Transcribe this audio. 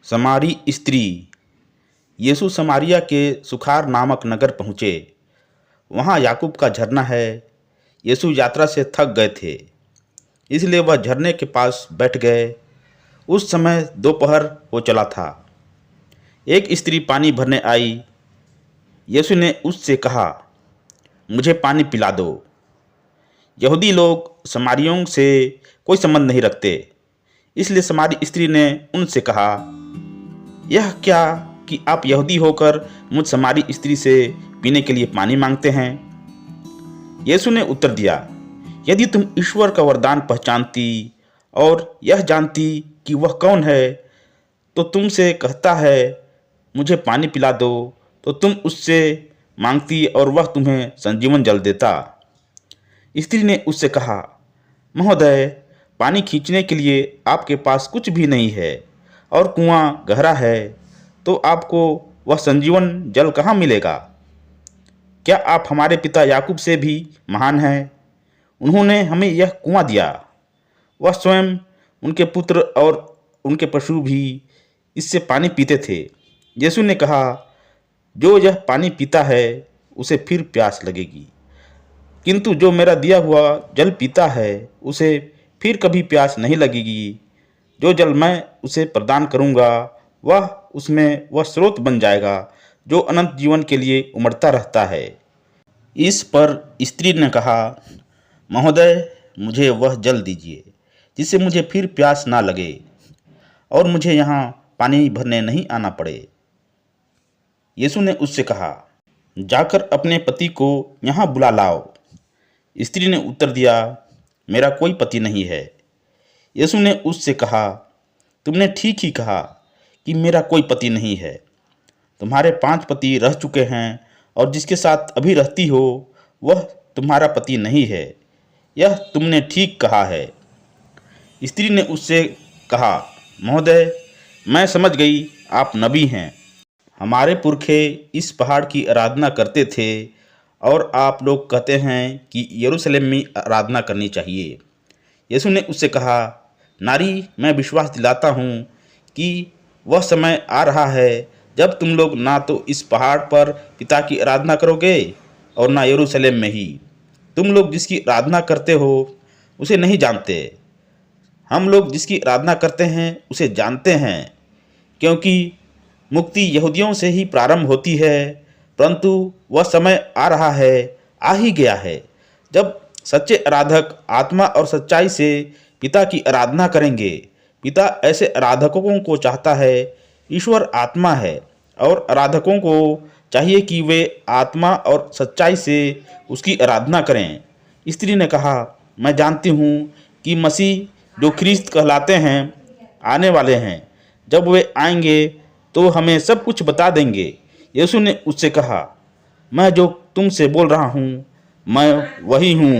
समारी स्त्री। यीशु समारिया के सुखार नामक नगर पहुँचे। वहाँ याकूब का झरना है। यीशु यात्रा से थक गए थे, इसलिए वह झरने के पास बैठ गए। उस समय दोपहर हो चला था। एक स्त्री पानी भरने आई। यीशु ने उससे कहा, मुझे पानी पिला दो। यहूदी लोग समारियों से कोई संबंध नहीं रखते, इसलिए समारी स्त्री ने उनसे कहा, यह क्या कि आप यहूदी होकर मुझ समारी स्त्री से पीने के लिए पानी मांगते हैं। यीशु ने उत्तर दिया, यदि तुम ईश्वर का वरदान पहचानती और यह जानती कि वह कौन है, तो तुमसे कहता है मुझे पानी पिला दो, तो तुम उससे मांगती और वह तुम्हें संजीवन जल देता। स्त्री ने उससे कहा, महोदय, पानी खींचने के लिए आपके पास कुछ भी नहीं है और कुआं गहरा है, तो आपको वह संजीवन जल कहाँ मिलेगा? क्या आप हमारे पिता याकूब से भी महान हैं? उन्होंने हमें यह कुआं दिया। वह स्वयं, उनके पुत्र और उनके पशु भी इससे पानी पीते थे। यीशु ने कहा, जो यह पानी पीता है उसे फिर प्यास लगेगी, किंतु जो मेरा दिया हुआ जल पीता है उसे फिर कभी प्यास नहीं लगेगी। जो जल मैं उसे प्रदान करूंगा उसमें वह स्रोत बन जाएगा जो अनंत जीवन के लिए उमड़ता रहता है। इस पर स्त्री ने कहा, महोदय, मुझे वह जल दीजिए जिससे मुझे फिर प्यास ना लगे और मुझे यहाँ पानी भरने नहीं आना पड़े। यीशु ने उससे कहा, जाकर अपने पति को यहाँ बुला लाओ। स्त्री ने उत्तर दिया, मेरा कोई पति नहीं है। यीशु ने उससे कहा, तुमने ठीक ही कहा कि मेरा कोई पति नहीं है। तुम्हारे 5 पति रह चुके हैं और जिसके साथ अभी रहती हो वह तुम्हारा पति नहीं है। यह तुमने ठीक कहा है। स्त्री ने उससे कहा, महोदय, मैं समझ गई आप नबी हैं। हमारे पुरखे इस पहाड़ की आराधना करते थे और आप लोग कहते हैं कि यरूशलेम में आराधना करनी चाहिए। यीशु ने उससे कहा, नारी, मैं विश्वास दिलाता हूँ कि वह समय आ रहा है जब तुम लोग ना तो इस पहाड़ पर पिता की आराधना करोगे और ना यरूशलेम में ही। तुम लोग जिसकी आराधना करते हो उसे नहीं जानते। हम लोग जिसकी आराधना करते हैं उसे जानते हैं, क्योंकि मुक्ति यहूदियों से ही प्रारंभ होती है। परंतु वह समय आ रहा है, आ ही गया है, जब सच्चे आराधक आत्मा और सच्चाई से पिता की आराधना करेंगे। पिता ऐसे आराधकों को चाहता है। ईश्वर आत्मा है और आराधकों को चाहिए कि वे आत्मा और सच्चाई से उसकी आराधना करें। स्त्री ने कहा, मैं जानती हूँ कि मसीह जो ख्रिस्त कहलाते हैं आने वाले हैं। जब वे आएंगे तो हमें सब कुछ बता देंगे। यीशु ने उससे कहा, मैं जो तुमसे बोल रहा हूँ मैं वही हूँ।